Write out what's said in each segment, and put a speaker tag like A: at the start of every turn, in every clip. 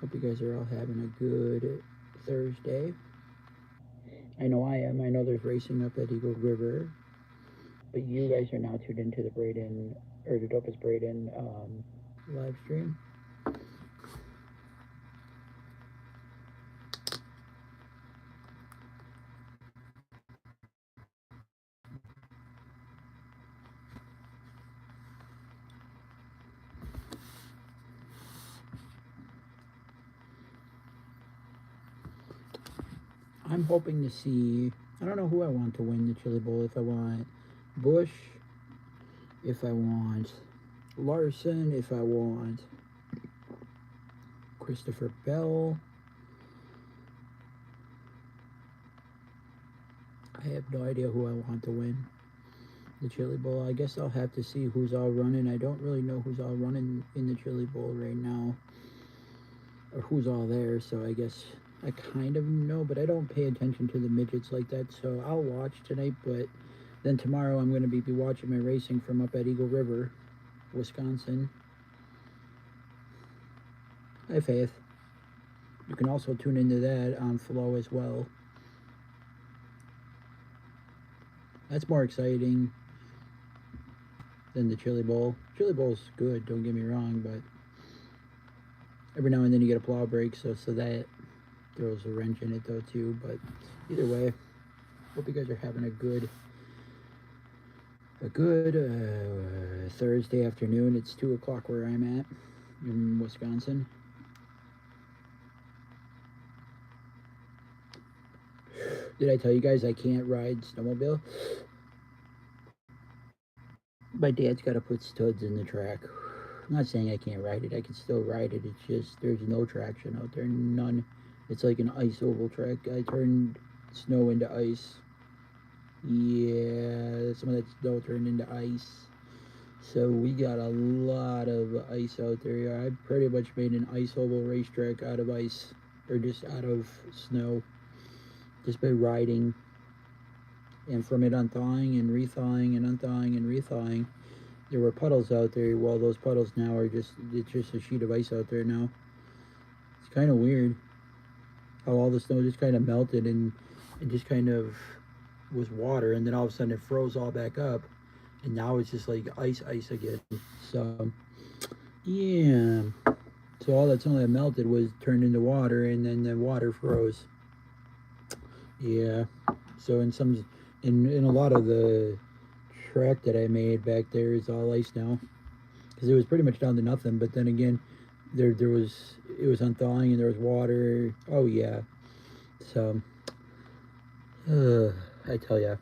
A: Hope you guys are all having a good Thursday. I know I am. I know there's racing up at Eagle River, but you guys are now tuned into the Brayden or the Dopest Brayden live stream. I'm hoping to see. I don't know who I want to win the Chili Bowl. If I want Bush, if I want Larson, if I want Christopher Bell. I have no idea who I want to win the Chili Bowl. I guess I'll have to see who's all running. I don't really know who's all running in the Chili Bowl right now, or who's all there. So I guess I kind of know, but I don't pay attention to the midgets like that. So I'll watch tonight, but then tomorrow I'm going to be watching my racing from up at Eagle River, Wisconsin. I have faith. You can also tune into that on Flow as well. That's more exciting than the Chili Bowl. Chili Bowl's good, don't get me wrong, but every now and then you get a plow break, so that throws a wrench in it though too. But either way, hope you guys are having a good Thursday afternoon. It's 2 o'clock where I'm at in Wisconsin. Did I tell you guys I can't ride snowmobile? My dad's got to put studs in the track. I'm not saying I can't ride it. I can still ride it. It's just there's no traction out there. None. It's like an ice oval track. I turned snow into ice. Yeah, some of that snow turned into ice. So we got a lot of ice out there. I pretty much made an ice oval racetrack out of ice, or just out of snow, just by riding. And from it unthawing and rethawing and unthawing and rethawing, there were puddles out there. Well, those puddles now are it's just a sheet of ice out there now. It's kind of weird how all the snow just kind of melted and it just kind of was water, and then all of a sudden it froze all back up, and now it's just like ice again. So yeah, so all that snow that melted was turned into water, and then the water froze. Yeah, so in a lot of the track that I made back there is all ice now, because it was pretty much down to nothing. But then again, there was it was unthawing and there was water. Oh yeah, so I tell ya,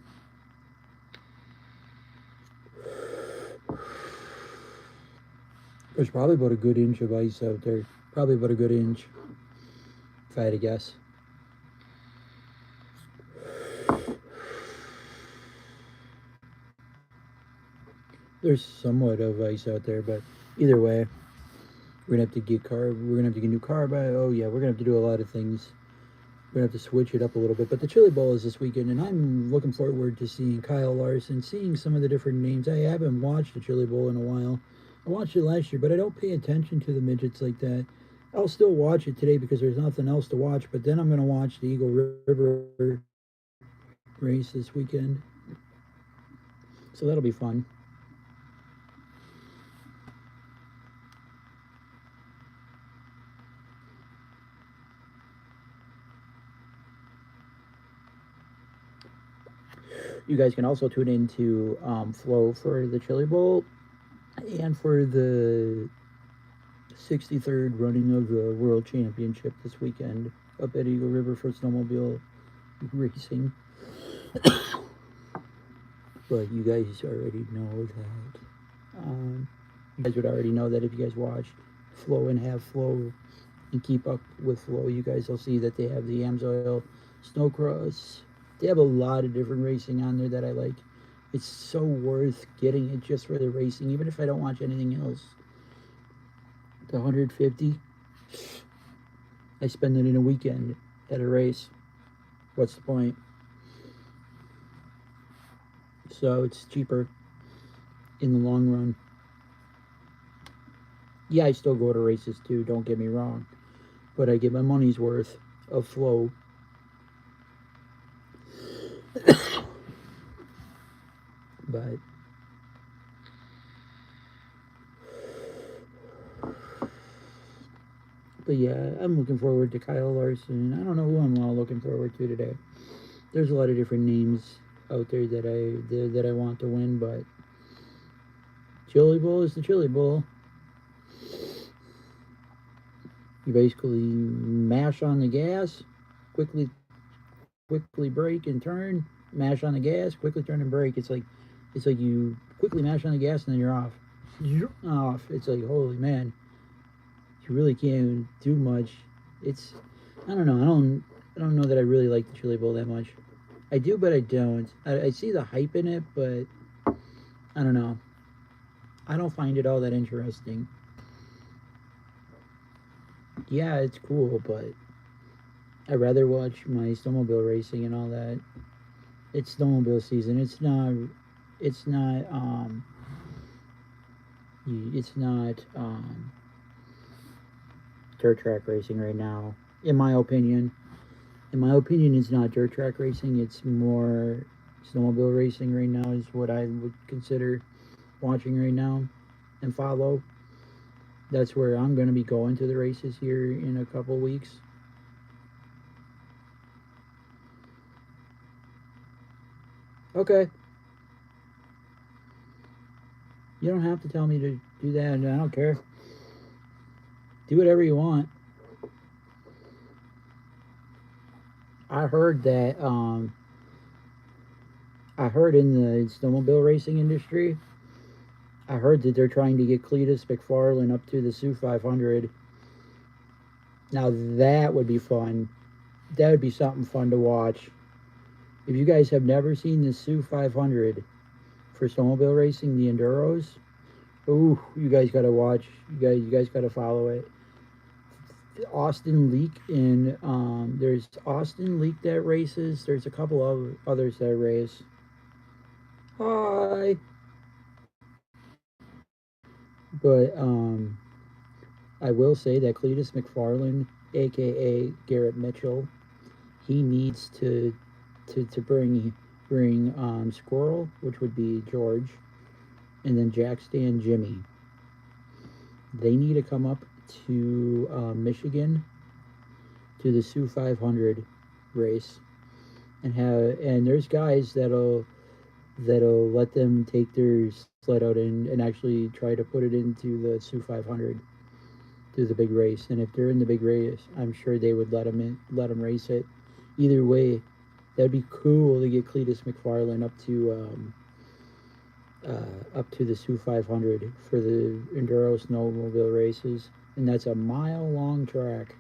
A: there's probably about a good inch of ice out there. Probably about a good inch, if I had to guess. There's somewhat of ice out there, but either way, we're gonna have to get carb. We're gonna have to get new carb. Oh yeah, we're gonna have to do a lot of things. We're gonna have to switch it up a little bit. But the Chili Bowl is this weekend, and I'm looking forward to seeing Kyle Larson, seeing some of the different names. I haven't watched the Chili Bowl in a while. I watched it last year, but I don't pay attention to the midgets like that. I'll still watch it today because there's nothing else to watch. But then I'm gonna watch the Eagle River race this weekend, so that'll be fun. You guys can also tune into Flow for the Chili Bowl and for the 63rd running of the World Championship this weekend up at Eagle River for snowmobile racing. But you guys already know that. You guys would already know that if you guys watch Flow and have Flow and keep up with Flow, you guys will see that they have the Amsoil Snowcross. They have a lot of different racing on there that I like. It's so worth getting it just for the racing, even if I don't watch anything else. The 150, I spend it in a weekend at a race. What's the point? So it's cheaper in the long run. Yeah, I still go to races too, don't get me wrong. but I get my money's worth of flow. But yeah, I'm looking forward to Kyle Larson. I don't know who I'm all looking forward to today. There's a lot of different names out there that I want to win, but Chilli Bowl is the Chilli Bowl. You basically mash on the gas, quickly brake and turn, mash on the gas, quickly turn and brake. It's like you quickly mash on the gas and then you're off. You're off. It's like, holy man, you really can't do much. It's I don't know. I don't know that I really like the Chilli Bowl that much. I do, but I don't. I see the hype in it, but I don't know. I don't find it all that interesting. Yeah, it's cool, but I'd rather watch my snowmobile racing and all that. It's snowmobile season. It's not it's not dirt track racing right now. In my opinion. In my opinion, it's not dirt track racing. It's more snowmobile racing right now is what I would consider watching right now and follow. That's where I'm going to be going to the races here in a couple weeks. Okay. You don't have to tell me to do that. I don't care. Do whatever you want. I heard that I heard in the snowmobile racing industry, I heard that they're trying to get Cletus McFarlane up to the Sioux 500. Now that would be fun. That would be something fun to watch. If you guys have never seen the Sioux 500 for snowmobile racing, the enduros, ooh, you guys gotta watch. You guys gotta follow it. Austin Leak and there's Austin Leak that races. There's a couple of others that race. Hi. But I will say that Cletus McFarlane, aka Garrett Mitchell, he needs to bring Squirrel, which would be George, and then Jack Stan Jimmy. They need to come up to Michigan to the Sioux 500 race and there's guys that'll let them take their sled out and actually try to put it into the Sioux 500 to the big race. And if they're in the big race, I'm sure they would let them race it. Either way, that'd be cool to get Cletus McFarlane up to the Sioux 500 for the enduro snowmobile races, and that's a mile-long track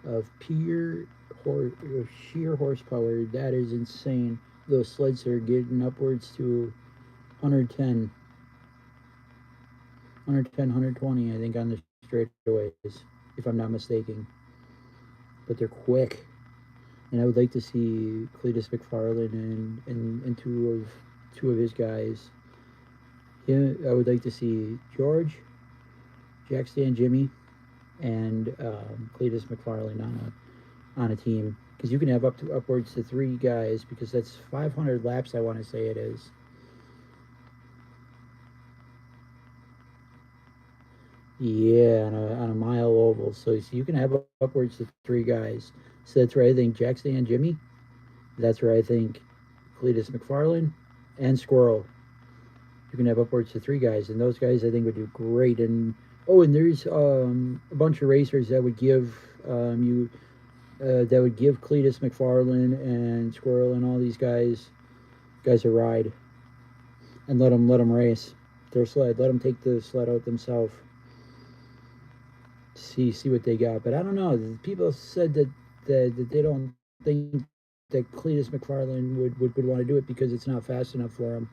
A: of sheer horsepower. That is insane. Those sleds are getting upwards to 110, 120, I think, on the straightaways, if I'm not mistaken. But they're quick, and I would like to see Cletus McFarlane and two of his guys. Yeah, I would like to see George, Jack Stan Jimmy, and Cletus McFarlane on a team, because you can have upwards to 3 guys, because that's 500 laps, I want to say it is. Yeah, on a mile oval. So you can have upwards to 3 guys. So that's where I think Jack Stan Jimmy. That's where I think Cletus McFarlane and Squirrel. You can have upwards to 3 guys, and those guys I think would do great. And and there's a bunch of racers that would give Cletus McFarlane and Squirrel and all these guys a ride, and let them race their sled. Let them take the sled out themselves. See what they got. But I don't know. People said that they don't think that Cletus McFarlane would want to do it because it's not fast enough for him.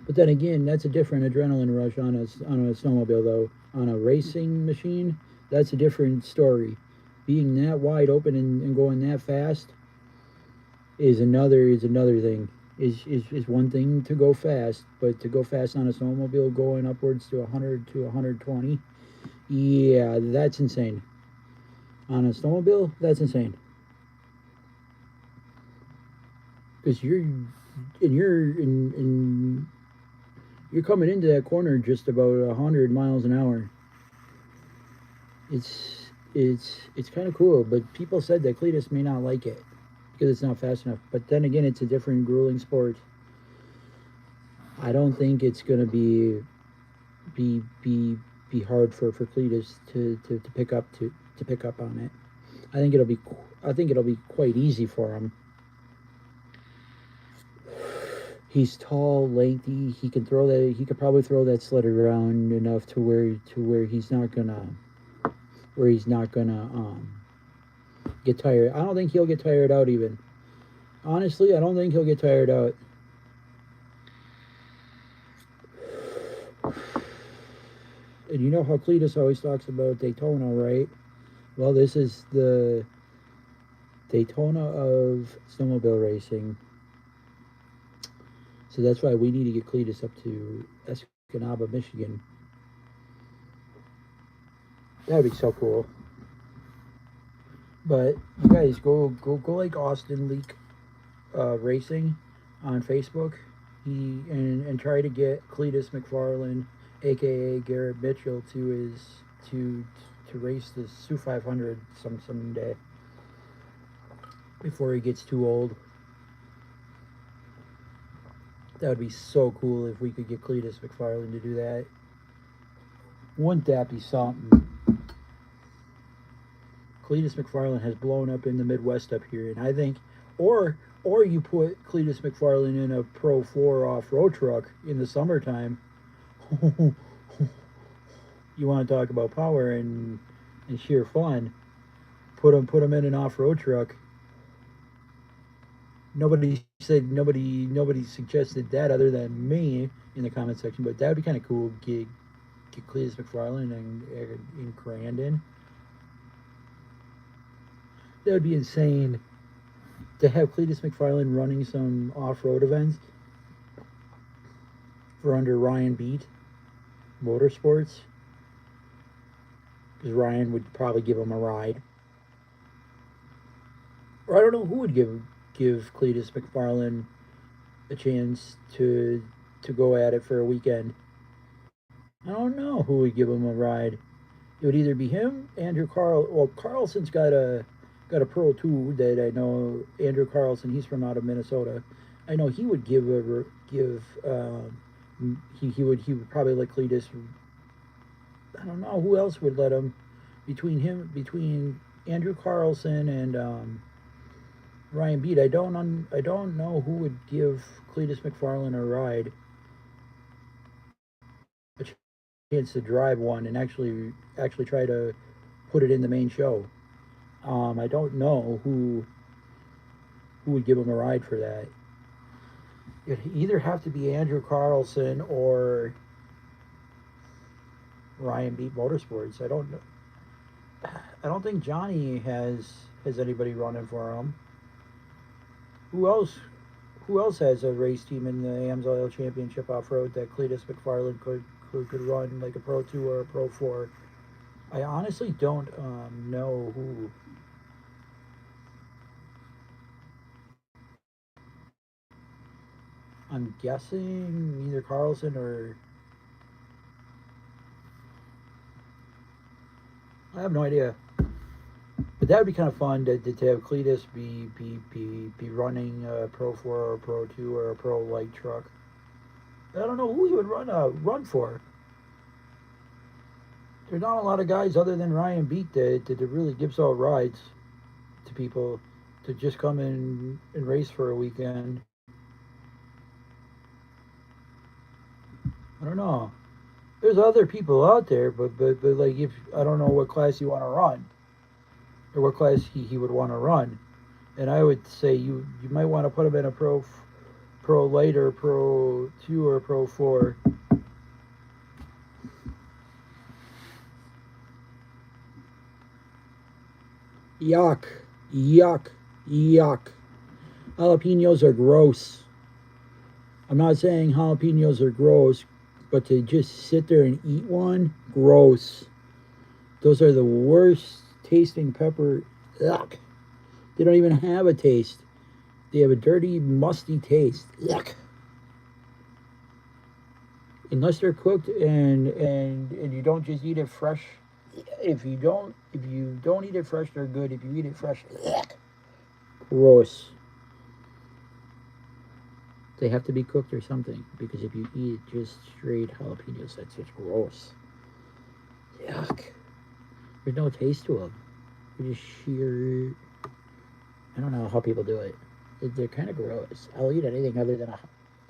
A: But then again, that's a different adrenaline rush on a snowmobile, though. On a racing machine, that's a different story. Being that wide open and going that fast is another thing. Is one thing to go fast, but to go fast on a snowmobile going upwards to 100 to 120, yeah, that's insane. on a snowmobile, that's insane. Because you're coming into that corner just about 100 miles an hour. It's kind of cool, but people said that Cletus may not like it because it's not fast enough. But then again, it's a different grueling sport. I don't think it's gonna be be be hard for Cletus to pick up to pick up on it. I think it'll be quite easy for him. He's tall, lengthy. He can throw that. He could probably throw that sled around enough to where he's not gonna get tired. I don't think he'll get tired out even. Honestly, I don't think he'll get tired out. And you know how Cletus always talks about Daytona, right? Well, this is the Daytona of snowmobile racing. So that's why we need to get Cletus up to Escanaba, Michigan. That would be so cool. But you guys go like Austin Leak Racing on Facebook. And try to get Cletus McFarland, aka Garrett Mitchell, to to race the Sioux 500 someday before he gets too old. That would be so cool if we could get Cletus McFarland to do that. Wouldn't that be something? Cletus McFarland has blown up in the Midwest up here, and I think, or you put Cletus McFarland in a Pro 4 off-road truck in the summertime. You want to talk about power and sheer fun? Put him in an off-road truck. Nobody suggested that other than me in the comment section, but that would be kind of cool. Get Cletus McFarland in Crandon. That would be insane to have Cletus McFarland running some off-road events for under Ryan Beat Motorsports, because Ryan would probably give him a ride. Or I don't know who would give Cletus McFarland a chance to go at it for a weekend. I don't know who would give him a ride. It would either be him, Andrew Carl. Well, Carlson's got a pro too that I know. Andrew Carlson. He's from out of Minnesota. I know he would give. He would probably let Cletus. I don't know who else would let him. Between Andrew Carlson and Ryan Beat, I don't know who would give Cletus McFarland a ride, a chance to drive one and actually try to put it in the main show. I don't know who would give him a ride for that. It'd either have to be Andrew Carlson or Ryan Beat Motorsports. I don't know. I don't think Johnny has anybody running for him. Who else? Who else has a race team in the AMSOIL Championship off road that Cletus McFarland could run, like a Pro 2 or a Pro 4? I honestly don't know who. I'm guessing either Carlson or I have no idea. But that would be kind of fun to have Cletus be running a Pro 4 or a Pro 2 or a Pro light truck. I don't know who he would run for. There's not a lot of guys other than Ryan Beat that really gives out rides to people to just come in and race for a weekend. I don't know. There's other people out there, but like if I don't know what class you want to run or what class he would want to run, and I would say you might want to put him in a pro light or Pro 2 or Pro 4. Yuck, yuck, yuck. Jalapenos are gross. I'm not saying jalapenos are gross, but to just sit there and eat one, gross. Those are the worst tasting pepper. Yuck. They don't even have a taste. They have a dirty, musty taste. Yuck. Unless they're cooked and you don't just eat it fresh. If you don't eat it fresh, they're good. If you eat it fresh, yuck. Gross. They have to be cooked or something because if you eat just straight jalapenos, that's just gross. Yuck. There's no taste to them. They're just sheer. I don't know how people do it. They're kind of gross. I'll eat anything other than a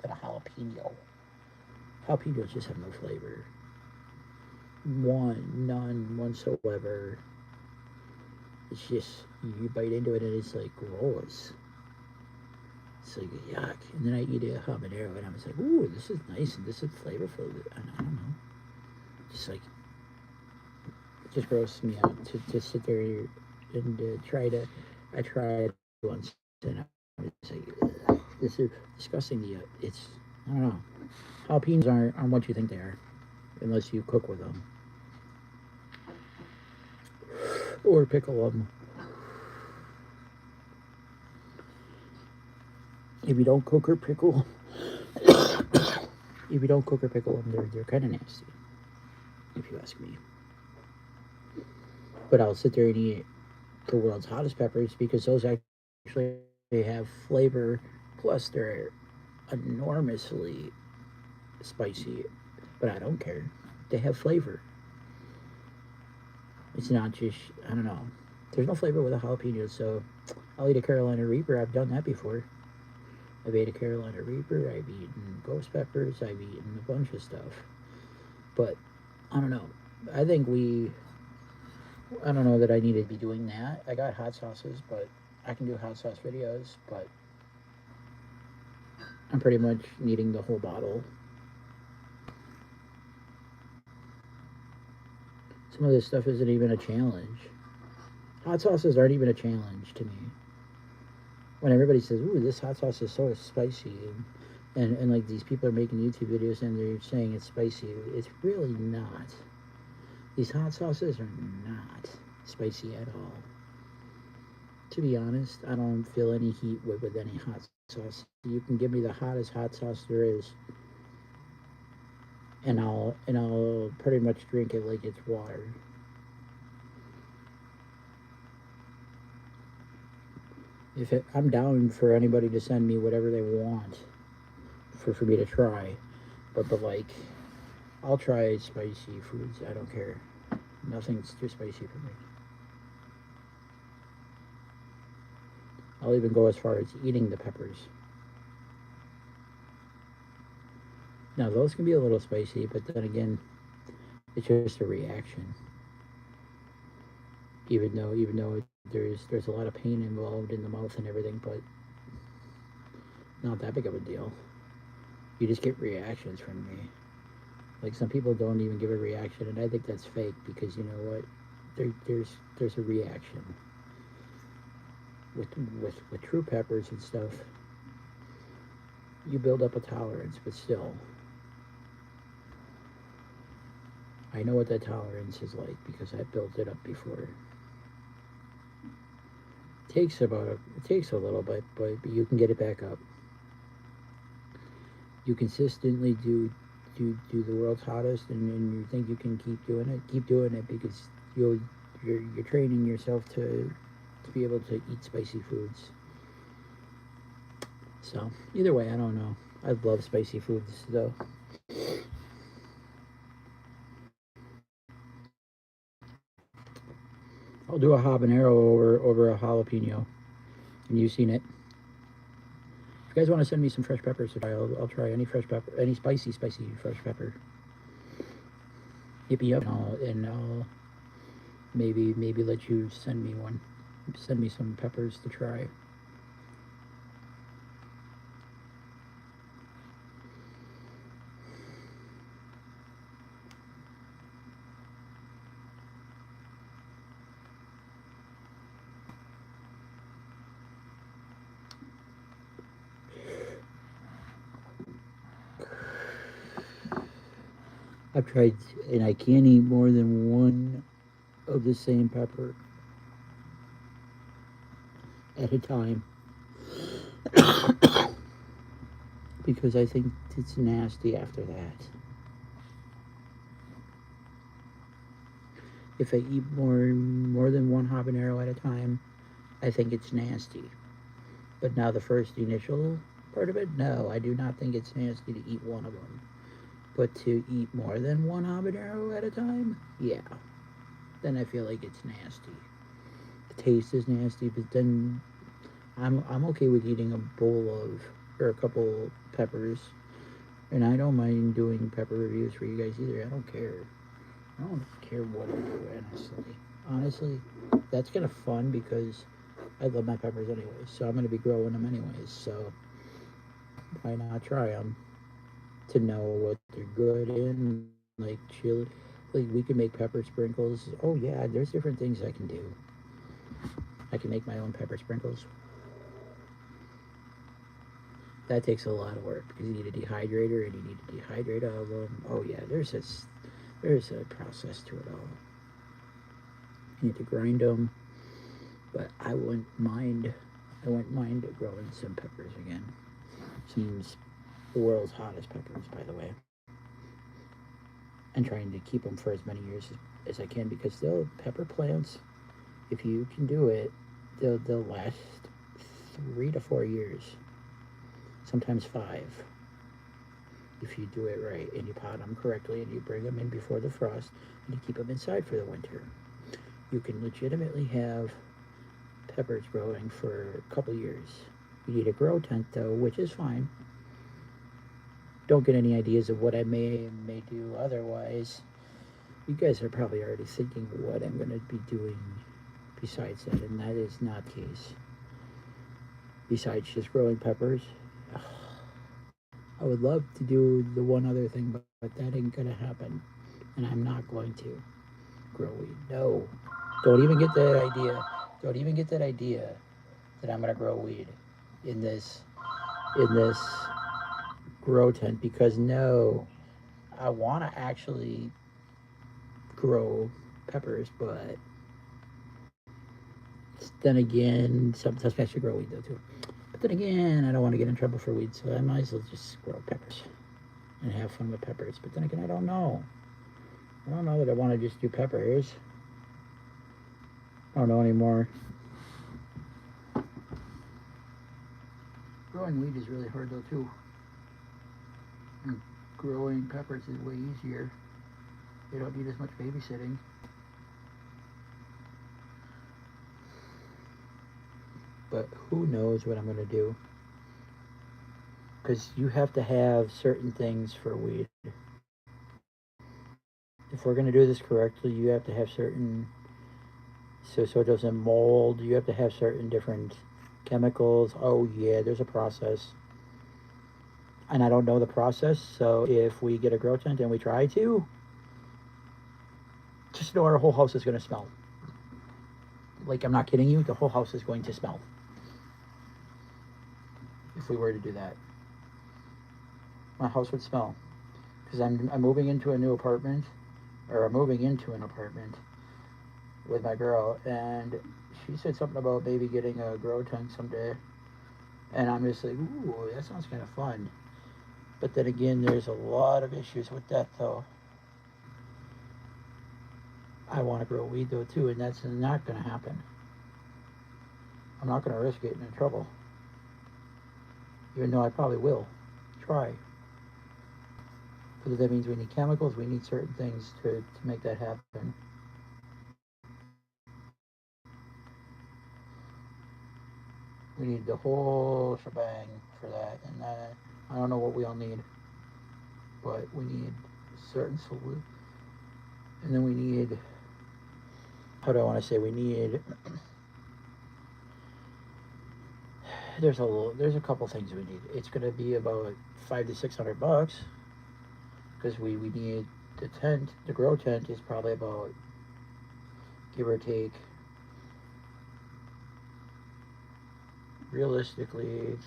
A: jalapeno. Jalapenos just have no flavor. None whatsoever. It's just you bite into it and it's like gross. It's like yuck. And then I eat a habanero and I was like, ooh, this is nice and this is flavorful. And I don't know. Just like it just grosses me out to sit there and try to. I tried once and I was like, ugh, this is disgusting. It's I don't know. Jalapenos aren't what you think they are, unless you cook with them or pickle them. If you don't cook or pickle, if you don't cook or pickle them, they're kind of nasty, if you ask me. But I'll sit there and eat the world's hottest peppers because those actually have flavor. Plus, they're enormously spicy. But I don't care. They have flavor. It's not just I don't know. There's no flavor with a jalapeno, so I'll eat a Carolina Reaper. I've done that before. I've ate a Carolina Reaper. I've eaten ghost peppers. I've eaten a bunch of stuff. But I don't know. I think I don't know that I need to be doing that. I got hot sauces, but I can do hot sauce videos. But I'm pretty much needing the whole bottle. Some of this stuff isn't even a challenge. Hot sauces aren't even a challenge to me. When everybody says, ooh, this hot sauce is so spicy, and like these people are making YouTube videos and they're saying it's spicy, it's really not. These hot sauces are not spicy at all. To be honest, I don't feel any heat with any hot sauce. You can give me the hottest hot sauce there is, and I'll pretty much drink it like it's water. I'm down for anybody to send me whatever they want for me to try, but like I'll try spicy foods. I don't care. Nothing's too spicy for me. I'll even go as far as eating the peppers. Now those can be a little spicy, but then again, it's just a reaction. Even though there's a lot of pain involved in the mouth and everything, but not that big of a deal. You just get reactions from me. Like some people don't even give a reaction, and I think that's fake because you know what? There's a reaction with true peppers and stuff. You build up a tolerance, but still, I know what that tolerance is like because I built it up before. It takes a little bit, but you can get it back up. You consistently do the world's hottest, and you think you can keep doing it because you're training yourself to be able to eat spicy foods. So either way, I don't know. I love spicy foods though. I'll do a habanero over a jalapeno, and you've seen it. If you guys want to send me some fresh peppers to try, I'll try any fresh pepper, any spicy fresh pepper. Hit me up, and I'll maybe let you send me one. Send me some peppers to try. I've tried, and I can't eat more than one of the same pepper. at a time because I think it's nasty after that. If I eat more than one habanero at a time, I think it's nasty. But now the first initial part of it, no, I do not think it's nasty to eat one of them. But to eat more than one habanero at a time, yeah, then I feel like it's nasty. The taste is nasty, but then I'm okay with eating a bowl of or a couple peppers, and I don't mind doing pepper reviews for you guys either. I don't care. I don't care what I do, honestly, that's kind of fun because I love my peppers anyways. So I'm gonna be growing them anyways. So why not try them to know what they're good in, like chili. Like we can make pepper sprinkles. Oh yeah, there's different things I can do. I can make my own pepper sprinkles. That takes a lot of work because you need a dehydrator and you need to dehydrate all of them. Oh yeah, there's a process to it all. You need to grind them, but I wouldn't mind. I wouldn't mind growing some peppers again. Some the world's hottest peppers, by the way, and trying to keep them for as many years as I can because they'll pepper plants. If you can do it, they'll last 3 to 4 years, sometimes 5, if you do it right and you pot them correctly and you bring them in before the frost and you keep them inside for the winter. You can legitimately have peppers growing for a couple years. You need a grow tent though, which is fine. Don't get any ideas of what I may do otherwise. You guys are probably already thinking what I'm going to be doing besides that, and that is not the case. Besides just growing peppers, I would love to do the one other thing, but that ain't going to happen, and I'm not going to grow weed. No, don't even get that idea. Don't even get that idea that I'm going to grow weed in this grow tent because no, I want to actually grow peppers, but then again, sometimes I should grow weed though too. But then again, I don't want to get in trouble for weed, so I might as well just grow peppers and have fun with peppers. But then again, I don't know. I don't know that I want to just do peppers. I don't know anymore. Growing weed is really hard though too. And growing peppers is way easier. They don't need as much babysitting. But who knows what I'm going to do. Because you have to have certain things for weed. If we're going to do this correctly, you have to have certain, so it doesn't mold, you have to have certain different chemicals. Oh yeah, there's a process. And I don't know the process, so if we get a grow tent and we try to, just know our whole house is going to smell. Like, I'm not kidding you, the whole house is going to smell. If we were to do that. My house would smell. Because I'm moving into a new apartment, or I'm moving into an apartment with my girl, and she said something about maybe getting a grow tent someday. And I'm just like, ooh, that sounds kind of fun. But then again, there's a lot of issues with that, though. I want to grow weed, though, too, and that's not going to happen. I'm not going to risk getting in trouble. Even though I probably will. Try. Because that means we need chemicals, we need certain things to make that happen. We need the whole shebang for that, and I don't know what we all need, but we need certain solutions, and then we need, how do I want to say, we need, there's a couple things we need. It's going to be about $500 to $600, because we need the tent. The grow tent is probably about, give or take, realistically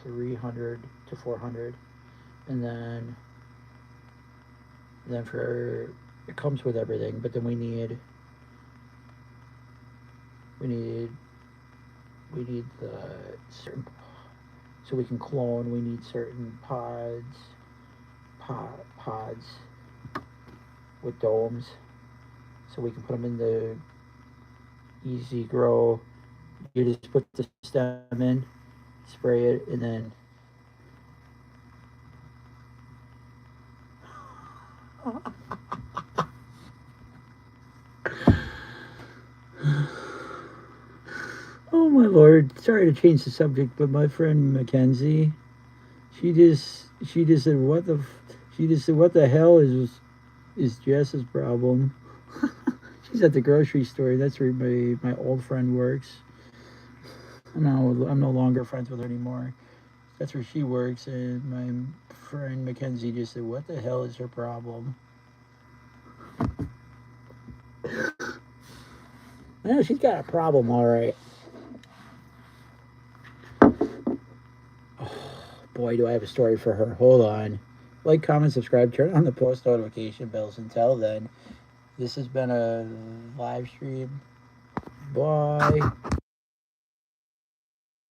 A: 300 to 400, and then for, it comes with everything, but then we need we need the certain, so we can clone, we need certain pods with domes, so we can put them in the easy grow. You just put the stem in, spray it, and then oh my lord! Sorry to change the subject, but my friend Mackenzie, she just said she just said what the hell is Jess's problem? She's at the grocery store. That's where my old friend works. I'm no longer friends with her anymore. That's where she works, and my friend Mackenzie just said, "What the hell is her problem?" I know she's got a problem, all right. Oh, boy, do I have a story for her. Hold on. Like, comment, subscribe, turn on the post notification bells. Until then, this has been a live stream. Bye.